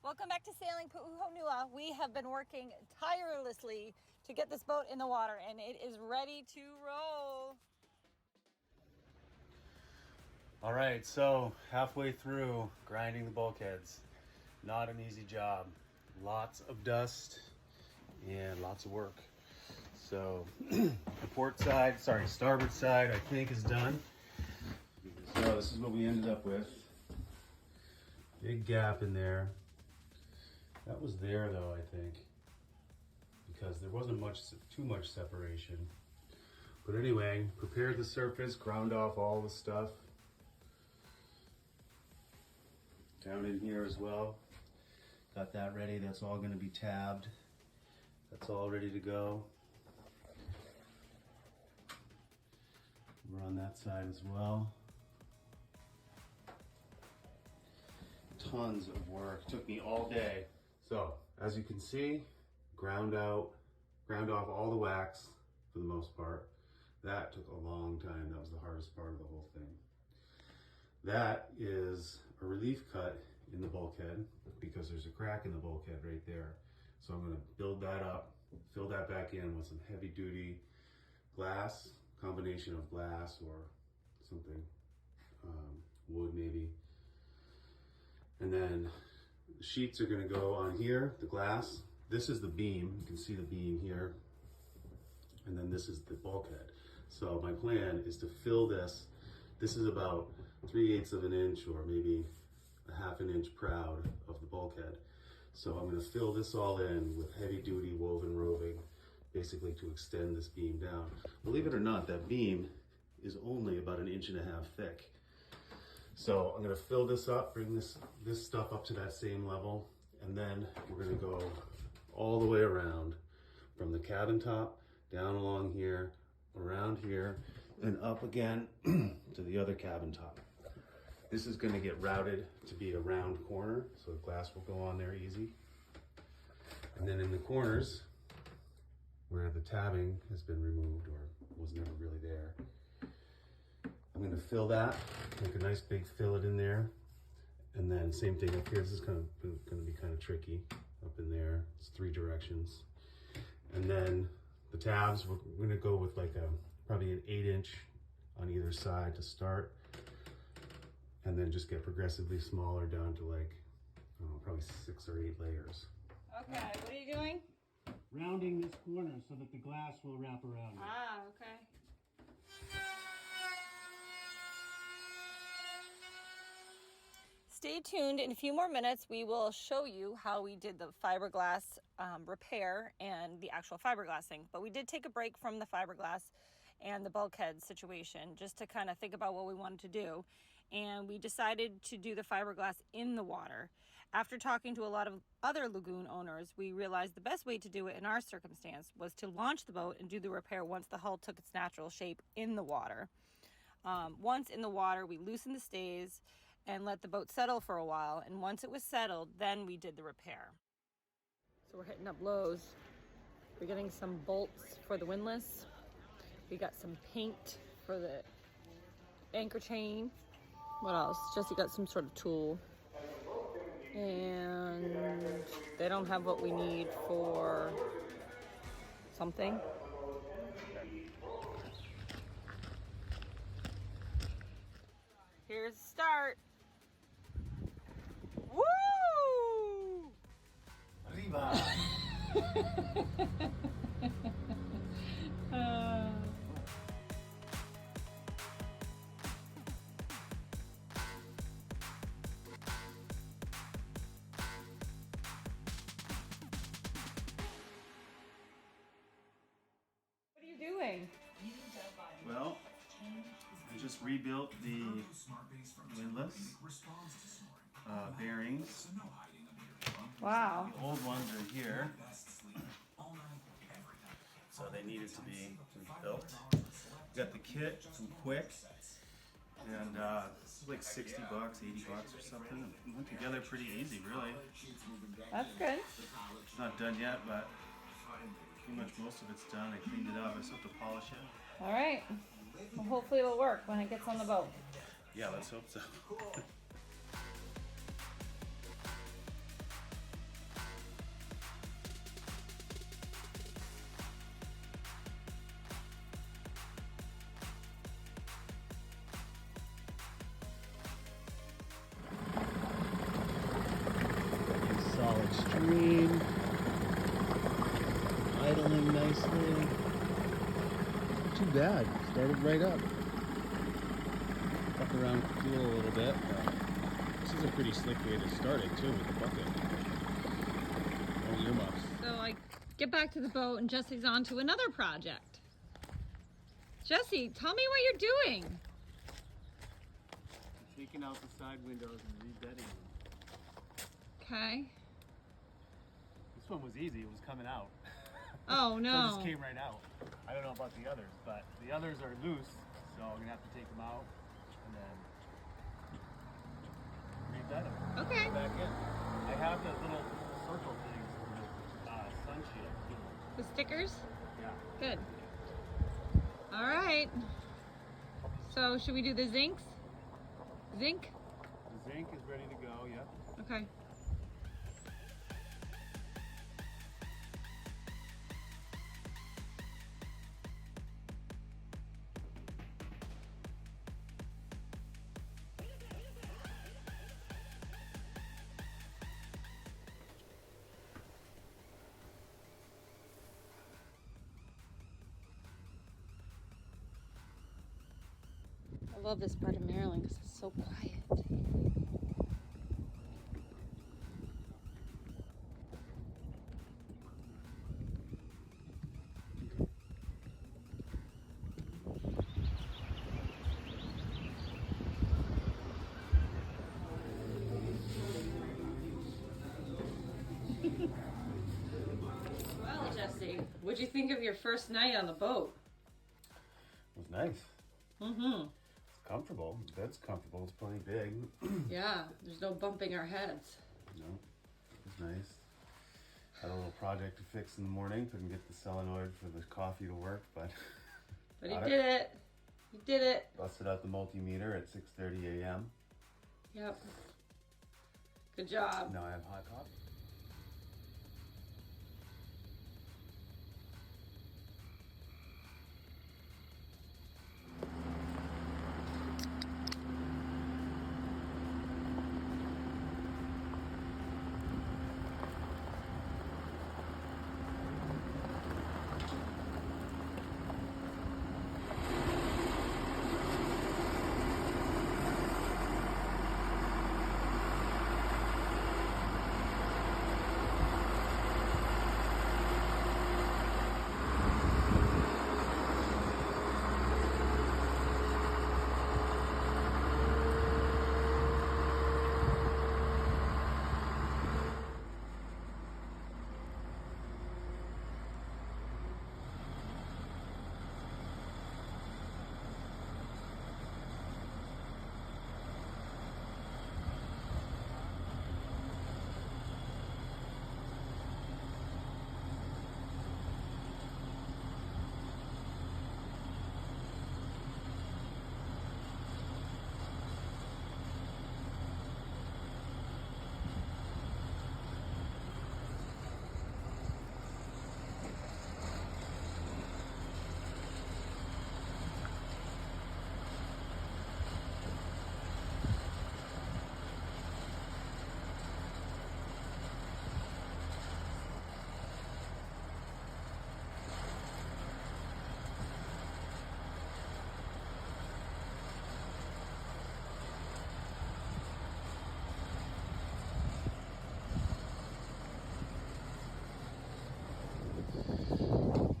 Welcome back to Sailing Pu'uhonua. We have been working tirelessly to get this boat in the water, and it is ready to roll. All right, so halfway through grinding the bulkheads. Not an easy job. Lots of dust and lots of work. So the starboard side, I think is done. So this is what we ended up with. Big gap in there. That was there though, I think, because there wasn't too much separation. But anyway, prepared the surface, ground off all the stuff. Down in here as well. Got that ready, that's all gonna be tabbed. That's all ready to go. We're on that side as well. Tons of work, took me all day. So, as you can see, ground off all the wax for the most part. That took a long time, that was the hardest part of the whole thing. That is a relief cut in the bulkhead because there's a crack in the bulkhead right there. So I'm gonna build that up, fill that back in with some heavy duty glass, combination of glass or something, wood maybe. And then the sheets are gonna go on here, the glass. This is the beam, you can see the beam here. And then this is the bulkhead. So my plan is to fill this. This is about 3/8 of an inch or maybe a 1/2 inch proud of the bulkhead. So I'm gonna fill this all in with heavy duty woven roving, basically to extend this beam down. Believe it or not, that beam is only about 1.5 inches thick. So I'm gonna fill this up, bring this stuff up to that same level, and then we're gonna go all the way around from the cabin top, down along here, around here, and up again to the other cabin top. This is gonna get routed to be a round corner, so the glass will go on there easy. And then in the corners, where the tabbing has been removed or was never really there, I'm gonna fill that, make a nice big fillet in there. And then same thing up here. This is gonna be kind of tricky up in there. It's 3 directions. And then the tabs, we're gonna go with like probably an 8 inch on either side to start. And then just get progressively smaller down to like, I don't know, probably 6 or 8 layers. Okay, what are you doing? Rounding this corner so that the glass will wrap around it. Ah, okay. Stay tuned. In a few more minutes, we will show you how we did the fiberglass repair and the actual fiberglassing. But we did take a break from the fiberglass and the bulkhead situation just to kind of think about what we wanted to do. And we decided to do the fiberglass in the water. After talking to a lot of other lagoon owners, we realized the best way to do it in our circumstance was to launch the boat and do the repair once the hull took its natural shape in the water. Once in the water, we loosened the stays and let the boat settle for a while. And once it was settled, then we did the repair. So we're hitting up Lowe's. We're getting some bolts for the windlass. We got some paint for the anchor chain. What else? Jesse got some sort of tool. And they don't have what we need for something. Here's the start. Woo! Arriba! What are you doing? Well, I just rebuilt the windlass bearings. Wow. The old ones are here, so they needed to be rebuilt. Got the kit from Quick, and it's like $60, $80 or something. It went together pretty easy, really. That's good. It's not done yet, but pretty much most of it's done. I cleaned it up. I just have to polish it. All right. Well, hopefully it'll work when it gets on the boat. Yeah, let's hope so. serene, idling nicely. Not too bad. Started right up. Fuck around with the fuel a little bit. This is a pretty slick way to start it too with the bucket. No earmuffs. So I get back to the boat and Jesse's on to another project. Jesse, tell me what you're doing. Taking out the side windows and rebedding them. Okay. This one was easy. It was coming out. Oh So it no. just came right out. I don't know about the others, but the others are loose, so I'm gonna have to take them out and then rebed them. Okay. Put back in. I have the little circle things for the sunshade. The stickers? Yeah. Good. All right. So should we do the zincs? Zinc? The zinc is ready to go. Yeah. Okay. I love this part of Maryland because it's so quiet. Well, Jesse, what'd you think of your first night on the boat? It was nice. Mm-hmm. It's comfortable. The bed's comfortable. It's plenty big. Yeah, there's no bumping our heads. No, it was nice. Had a little project to fix in the morning. Couldn't get the solenoid for the coffee to work, but But he got did it. He did it. Busted out the multimeter at 6:30 a.m. Yep. Good job. Now I have hot coffee.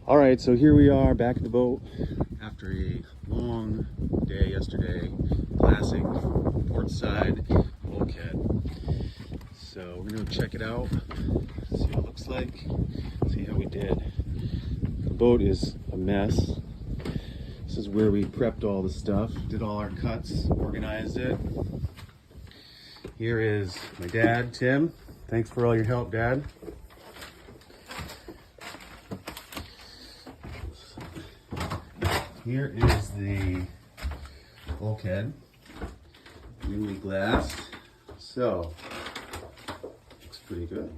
All right, so here we are back at the boat after a long day yesterday, glassing port side bulkhead. So we're gonna go check it out, see what it looks like, see how we did. The boat is a mess. This is where we prepped all the stuff, did all our cuts, organized it. Here is my dad, Tim. Thanks for all your help, Dad. Here is the bulkhead, newly glassed. So, looks pretty good.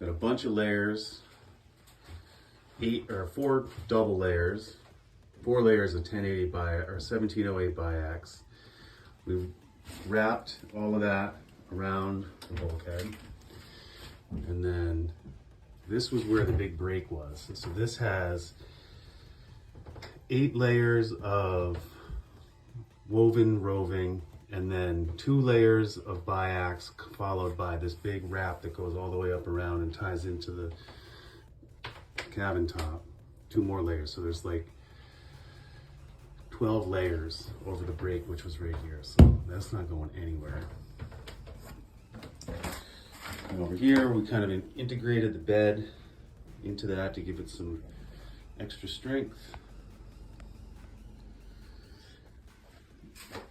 Got a bunch of layers, 4 double layers, 4 layers of 1080 or 1708 biax. We've wrapped all of that around the bulkhead. And then this was where the big break was. So this has 8 layers of woven roving, and then 2 layers of biax, followed by this big wrap that goes all the way up around and ties into the cabin top. 2 more layers. So there's like 12 layers over the break, which was right here. So that's not going anywhere. And over here, we kind of integrated the bed into that to give it some extra strength.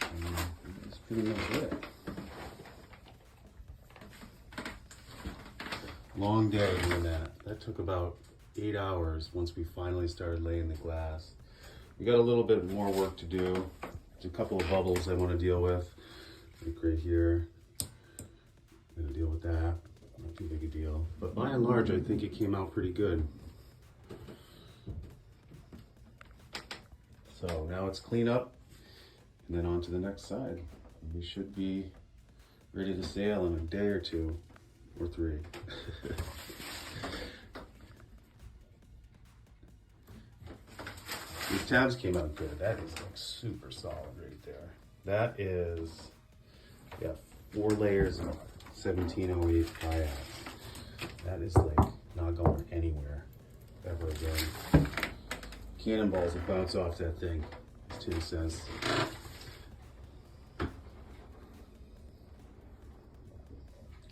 And that's pretty much it. Long day doing that. That took about 8 hours once we finally started laying the glass. We got a little bit more work to do. There's a couple of bubbles I want to deal with. Like right here. I'm gonna deal with that. Not too big a deal. But by and large, I think it came out pretty good. So now it's clean up and then on to the next side. We should be ready to sail in a day or 2 or 3. These tabs came out good. That is like super solid right there. That is, yeah, 4 layers of 1708 biax. That is like not going anywhere ever again. Cannonballs will bounce off that thing, as Tim says.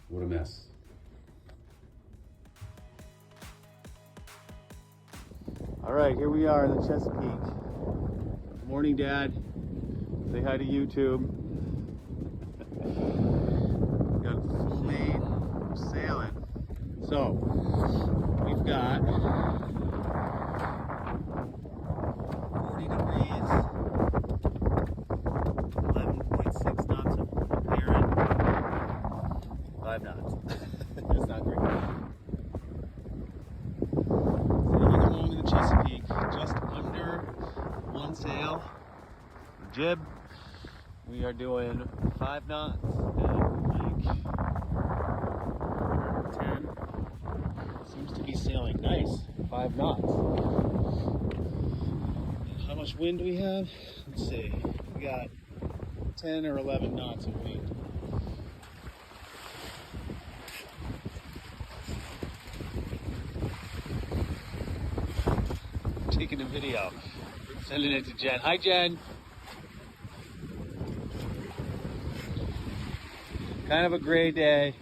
What a mess. All right, here we are in the Chesapeake. Good morning, Dad. Say hi to YouTube. Got it full made. We're sailing. So, we've got 40 degrees, 11.6 knots of apparent, 5 knots. That's not great. Sailing along in the Chesapeake, just under 1 sail, jib. We are doing 5 knots at like 10. Seems to be sailing nice, 5 knots. And how much wind do we have? Let's see. We got 10 or 11 knots of wind. Taking a video, sending it to Jen. Hi, Jen. Kind of a gray day.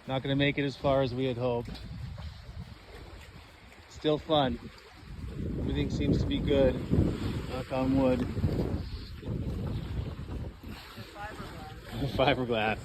Not going to make it as far as we had hoped. Still fun. Everything seems to be good. Knock on wood. Fiberglass.